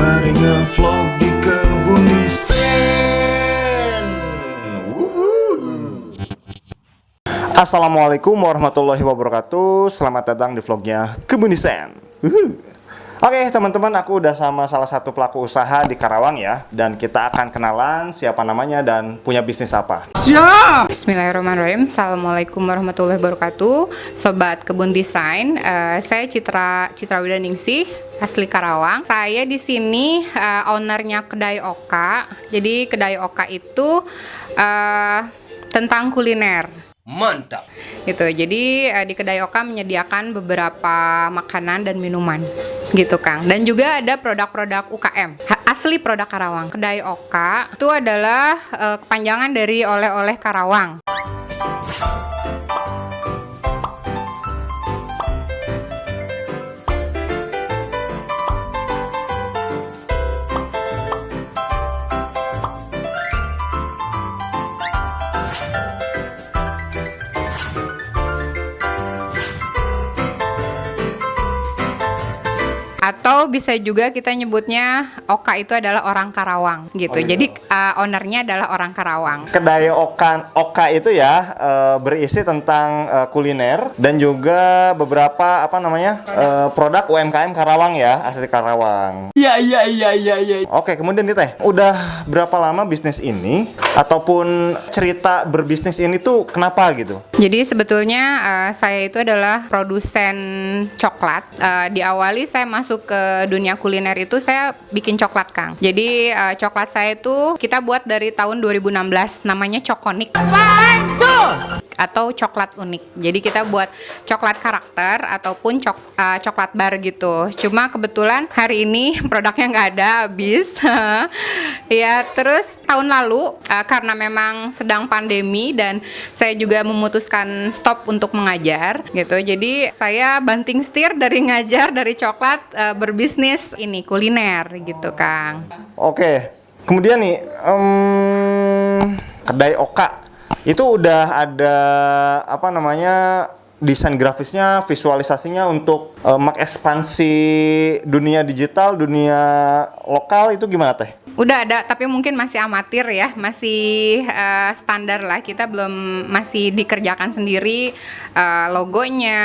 Mari ngevlog di kebun desain. Assalamualaikum warahmatullahi wabarakatuh. Selamat datang di vlognya Kebun Desain. Oke teman-teman, aku udah sama salah satu pelaku usaha di Karawang ya. Dan kita akan kenalan siapa namanya dan punya bisnis apa. Bismillahirrahmanirrahim. Assalamualaikum warahmatullahi wabarakatuh. Sobat Kebun Desain, saya Citra Widaningsih, asli Karawang. Saya di sini ownernya Kedai Oka. Jadi Kedai Oka itu tentang kuliner. Mantap. Gitu. Jadi di Kedai Oka menyediakan beberapa makanan dan minuman, gitu Kang. Dan juga ada produk-produk UKM, asli produk Karawang. Kedai Oka itu adalah kepanjangan dari oleh-oleh Karawang. Atau bisa juga kita nyebutnya Oka itu adalah orang Karawang gitu. Oh, iya. Jadi ownernya adalah orang Karawang. Kedai Oka itu ya berisi tentang kuliner dan juga beberapa produk UMKM Karawang ya, asli Karawang. Iya. Oke, kemudian nih Teh, udah berapa lama bisnis ini ataupun cerita berbisnis ini tuh kenapa gitu? Jadi sebetulnya saya itu adalah produsen coklat. Diawali saya masuk ke dunia kuliner itu saya bikin coklat Kang. Jadi coklat saya itu kita buat dari tahun 2016, namanya Cokonik. Atau coklat unik. Jadi kita buat coklat karakter ataupun coklat bar gitu. Cuma kebetulan hari ini produknya nggak ada, habis. Ya, terus tahun lalu karena memang sedang pandemi dan saya juga memutuskan stop untuk mengajar gitu. Jadi saya banting setir dari ngajar dari coklat berbisnis ini kuliner gitu Kang. Oke, kemudian nih Kedai Oka itu udah ada desain grafisnya, visualisasinya untuk mengekspansi dunia digital, dunia lokal itu gimana Teh? Udah ada, tapi mungkin masih amatir ya, masih standar lah. Kita belum, masih dikerjakan sendiri logonya,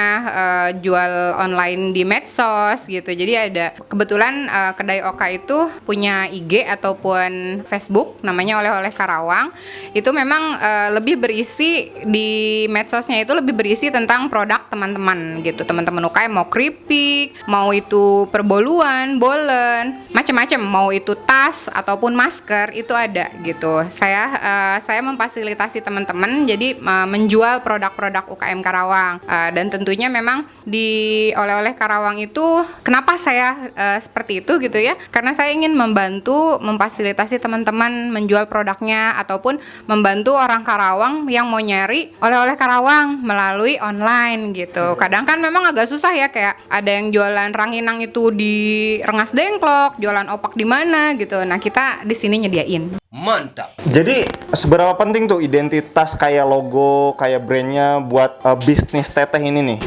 jual online di medsos gitu. Jadi ada kebetulan Kedai Oka itu punya IG ataupun Facebook, namanya Oleh-oleh Karawang. Itu memang lebih berisi di medsosnya, itu lebih berisi tentang produk teman-teman gitu. Teman-teman UKM mau keripik, mau itu perboluan, bolen, macam-macam, mau itu tas ataupun masker itu ada gitu. Saya memfasilitasi teman-teman jadi menjual produk-produk UKM Karawang. Dan tentunya memang di Oleh-oleh Karawang itu kenapa saya seperti itu gitu ya? Karena saya ingin membantu memfasilitasi teman-teman menjual produknya ataupun membantu orang Karawang yang mau nyari oleh-oleh Karawang melalui online gitu. Kadang kan memang agak susah ya, kayak ada yang jualan ranginang itu di Rengas Dengklok, jualan opak di mana gitu. Nah, kita di sini nyediain. Mantap. Jadi seberapa penting tuh identitas kayak logo, kayak brandnya buat bisnis Teteh ini nih?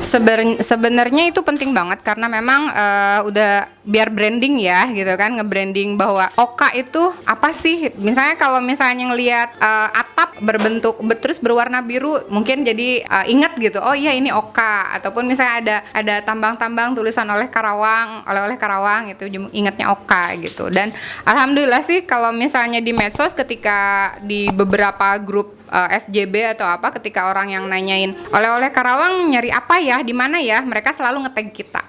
Sebenarnya itu penting banget karena memang udah biar branding ya gitu kan, nge-branding bahwa Oka itu apa sih? Misalnya kalau misalnya ngelihat atap berbentuk terus berwarna biru, mungkin jadi ingat gitu. Oh iya, ini Oka. Ataupun misalnya ada tambang-tambang tulisan oleh oleh Karawang itu ingatnya Oka gitu. Dan alhamdulillah sih kalau misalnya di medsos ketika di beberapa grup FJB atau apa, ketika orang yang nanyain oleh-oleh Karawang nyari apa ya, di mana ya, mereka selalu nge-tag kita.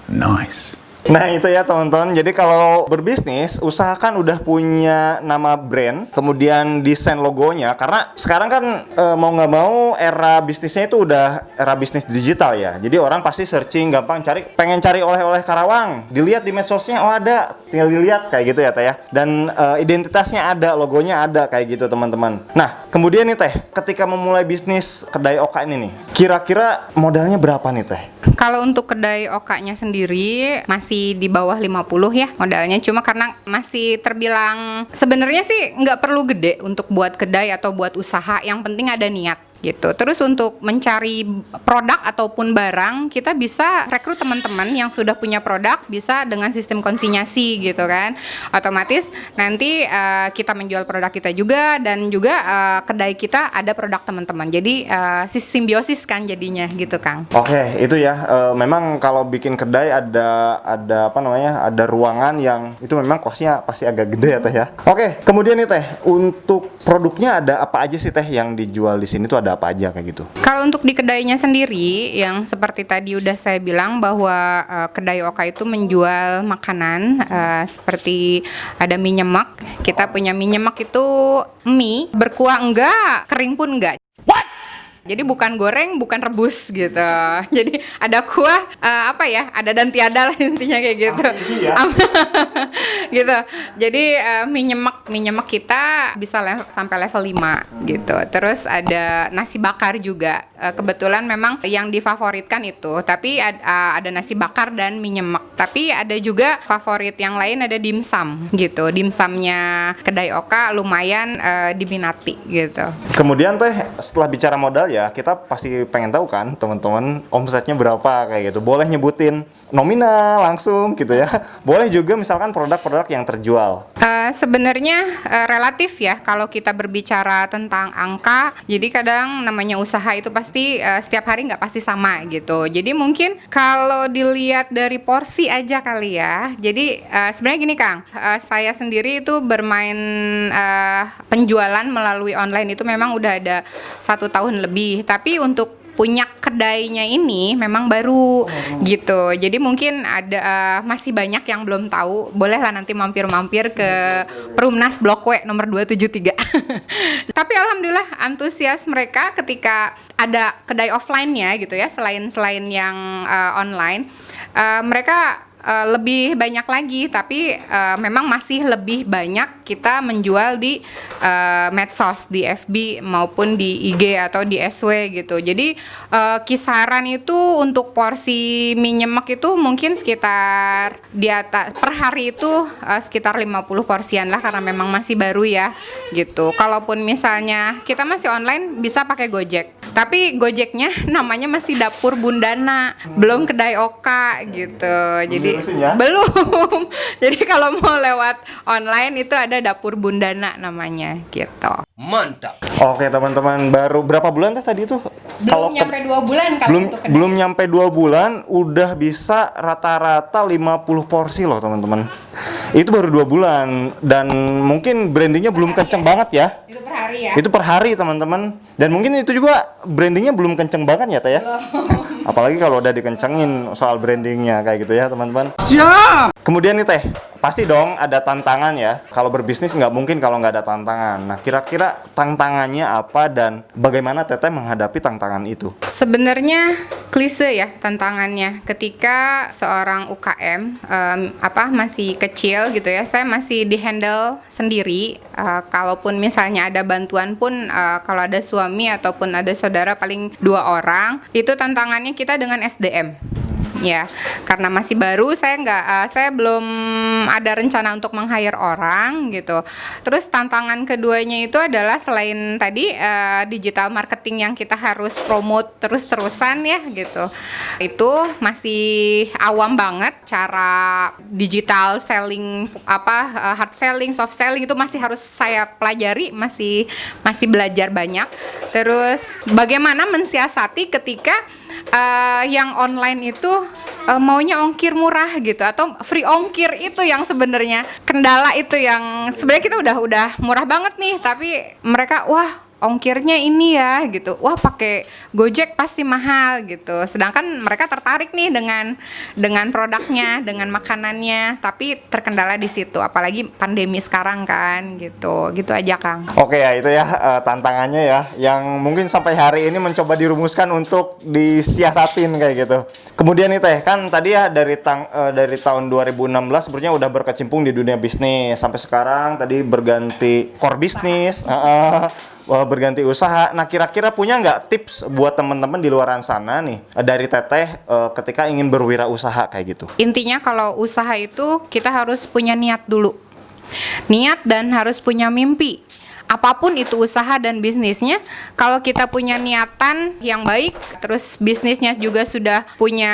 Nice. Nah itu ya teman-teman, jadi kalau berbisnis usahakan udah punya nama brand, kemudian desain logonya, karena sekarang kan mau nggak mau era bisnisnya itu udah era bisnis digital ya. Jadi orang pasti searching, gampang pengen cari oleh-oleh Karawang, dilihat di medsosnya, oh ada, tinggal dilihat kayak gitu ya Teh ya. Dan identitasnya ada, logonya ada kayak gitu teman-teman. Nah kemudian nih Teh, ketika memulai bisnis Kedai Oka ini nih, kira-kira modalnya berapa nih Teh? Kalau untuk Kedai Okanya sendiri masih di bawah 50 ya modalnya, cuma karena masih terbilang sebenarnya sih nggak perlu gede untuk buat kedai atau buat usaha, yang penting ada niat gitu. Terus untuk mencari produk ataupun barang, kita bisa rekrut teman-teman yang sudah punya produk, bisa dengan sistem konsinyasi gitu kan. Otomatis nanti kita menjual produk kita juga, dan juga kedai kita ada produk teman-teman. Jadi simbiosis kan jadinya gitu, Kang. Oke, itu ya. Memang kalau bikin kedai ada apa namanya? Ada ruangan yang itu memang kosnya pasti agak gede ya Teh ya. Oke, kemudian nih Teh, untuk produknya ada apa aja sih Teh yang dijual di sini tuh ada apa aja kayak gitu? Kalau untuk di kedainya sendiri, yang seperti tadi udah saya bilang bahwa kedai Oka itu menjual makanan seperti ada mie nyemek. Kita punya mie nyemek itu mie berkuah enggak, kering pun enggak. Jadi bukan goreng, bukan rebus gitu. Jadi ada kuah, apa ya, ada dan tiada lah intinya kayak gitu. Gitu. Jadi mie nyemek kita bisa sampai level 5 gitu. Terus ada nasi bakar juga. Kebetulan memang yang difavoritkan itu. Tapi ada nasi bakar dan mie nyemek. Tapi ada juga favorit yang lain, ada dimsum gitu. Dimsumnya kedai Oka lumayan diminati gitu. Kemudian Teh, setelah bicara modal ya, kita pasti pengen tahu kan teman-teman omsetnya berapa kayak gitu. Boleh nyebutin nominal langsung gitu ya. Boleh juga misalkan produk-produk yang terjual. Sebenarnya relatif ya kalau kita berbicara tentang angka. Jadi kadang namanya usaha itu pasti setiap hari nggak pasti sama gitu. Jadi mungkin kalau dilihat dari porsi aja kali ya. Jadi sebenarnya gini Kang, saya sendiri itu bermain penjualan melalui online itu memang udah ada 1 tahun lebih. Tapi untuk punya kedainya ini memang baru gitu. Jadi mungkin ada masih banyak yang belum tahu. Bolehlah nanti mampir-mampir ke Perumnas Blok W nomor 273. Tapi alhamdulillah antusias mereka ketika ada kedai offline-nya gitu ya, selain yang online. Mereka lebih banyak lagi, tapi memang masih lebih banyak kita menjual di medsos, di FB maupun di IG atau di SW gitu. Jadi kisaran itu untuk porsi mie nyemek itu mungkin sekitar di atas per hari itu sekitar 50 porsian lah, karena memang masih baru ya gitu. Kalaupun misalnya kita masih online bisa pakai Gojek. Tapi Gojeknya namanya masih Dapur Bundana, belum kedai Oka gitu. Jadi belum. Jadi kalau mau lewat online itu ada Dapur Bundana namanya gitu. Mantap. Oke teman-teman, baru berapa bulan Teh tadi tuh? Belum nyampe 2 bulan kalau untuk kedai. Belum nyampe 2 bulan udah bisa rata-rata 50 porsi loh teman-teman. Itu baru 2 bulan dan mungkin brandingnya belum kenceng banget ya. Itu per hari ya. Itu per hari teman-teman. Dan mungkin itu juga brandingnya belum kenceng banget ya Teh ya. Apalagi kalau udah dikencengin soal brandingnya kayak gitu ya teman-teman. Siap. Kemudian nih Teh, pasti dong ada tantangan ya. Kalau berbisnis nggak mungkin kalau nggak ada tantangan. Nah kira-kira tantangannya apa dan bagaimana Teteh menghadapi tantangan itu? Sebenarnya klise ya tantangannya ketika seorang UKM masih kecil gitu ya, saya masih dihandle sendiri. Kalaupun misalnya ada bantuan pun kalau ada suami ataupun ada saudara paling 2 orang, itu tantangannya kita dengan SDM. Ya, karena masih baru, saya belum ada rencana untuk meng-hire orang gitu. Terus tantangan keduanya itu adalah selain tadi digital marketing yang kita harus promote terus-terusan ya gitu. Itu masih awam banget cara digital selling hard selling, soft selling itu masih harus saya pelajari, masih belajar banyak. Terus bagaimana mensiasati ketika yang online itu maunya ongkir murah gitu atau free ongkir, itu yang sebenarnya kendala, itu yang sebenarnya kita udah murah banget nih, tapi mereka wah ongkirnya ini ya gitu, wah pakai Gojek pasti mahal gitu, sedangkan mereka tertarik nih dengan produknya, dengan makanannya, tapi terkendala di situ, apalagi pandemi sekarang kan gitu aja Kang. Oke ya, itu ya tantangannya ya, yang mungkin sampai hari ini mencoba dirumuskan untuk disiasatin kayak gitu. Kemudian nih Teh, kan tadi ya dari tahun 2016 sebenarnya udah berkecimpung di dunia bisnis, sampai sekarang tadi berganti core bisnis, berganti usaha. Nah kira-kira punya nggak tips buat teman-teman di luaran sana nih dari Teteh ketika ingin berwirausaha kayak gitu? Intinya kalau usaha itu kita harus punya niat dulu. Niat dan harus punya mimpi. apapun itu usaha dan bisnisnya, kalau kita punya niatan yang baik, terus bisnisnya juga sudah punya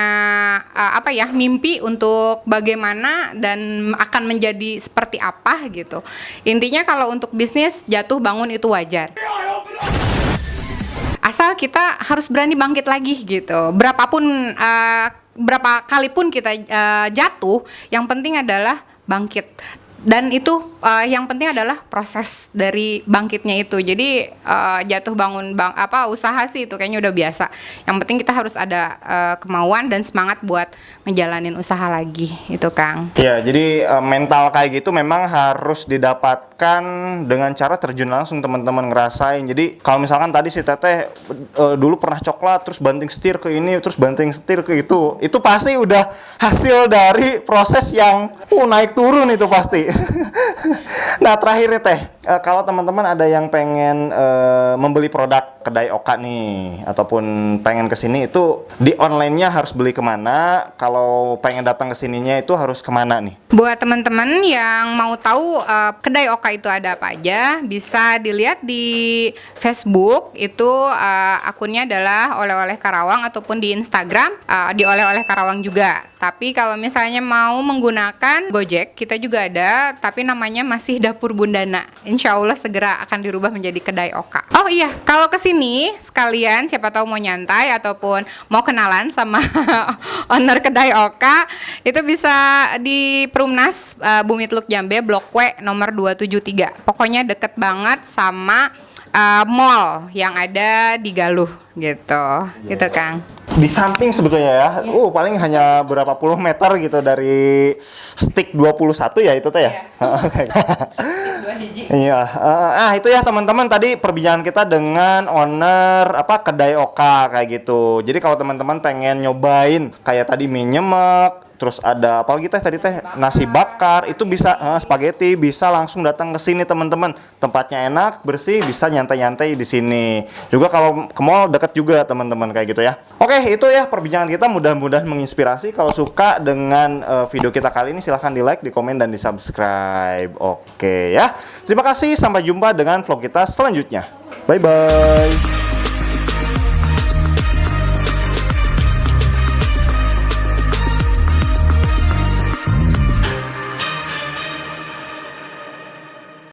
mimpi untuk bagaimana dan akan menjadi seperti apa gitu. Intinya kalau untuk bisnis jatuh bangun itu wajar. Asal kita harus berani bangkit lagi gitu. Berapa kali pun kita jatuh, yang penting adalah bangkit. Dan itu yang penting adalah proses dari bangkitnya itu. Jadi jatuh bangun usaha sih itu kayaknya udah biasa. Yang penting kita harus ada kemauan dan semangat buat ngejalanin usaha lagi itu, Kang. Ya, jadi mental kayak gitu memang harus didapatkan dengan cara terjun langsung, teman-teman ngerasain. Jadi kalau misalkan tadi si Teteh dulu pernah coklat terus banting setir ke ini terus banting setir ke itu pasti udah hasil dari proses yang naik turun itu pasti. Nah, terakhir Teh, kalau teman-teman ada yang pengen membeli produk kedai Oka nih ataupun pengen kesini, itu di online-nya harus beli kemana? Kalau pengen datang kesininya itu harus kemana nih? Buat teman-teman yang mau tahu kedai Oka itu ada apa aja, bisa dilihat di Facebook. Itu akunnya adalah Oleh-oleh Karawang, ataupun di Instagram di Oleh-oleh Karawang juga. Tapi kalau misalnya mau menggunakan Gojek, kita juga ada, tapi namanya masih Dapur Bundana. Insya Allah segera akan dirubah menjadi kedai Oka. Oh iya, kalau kesini sekalian siapa tahu mau nyantai ataupun mau kenalan sama owner kedai Oka, itu bisa di Perumnas Bumi Teluk Jambe, Blok W nomor 273. Pokoknya deket banget sama mall yang ada di Galuh gitu. Gitu, Kang. Di samping sebetulnya ya, paling hanya berapa puluh meter gitu dari Stick 21 ya itu Teh ya. Iya. Itu ya teman-teman, tadi perbincangan kita dengan owner kedai Oka kayak gitu. Jadi kalau teman-teman pengen nyobain kayak tadi mie nyemek, terus ada apalagi tadi nasi bakar, itu bisa spaghetti, bisa langsung datang ke sini teman-teman. Tempatnya enak, bersih, bisa nyantai-nyantai di sini. Juga kalau ke mall deket juga teman-teman kayak gitu ya. Oke, itu ya perbincangan kita, mudah-mudahan menginspirasi. Kalau suka dengan video kita kali ini, silahkan di like, di komen, dan di subscribe. Oke ya. Terima kasih, sampai jumpa dengan vlog kita selanjutnya. Bye bye.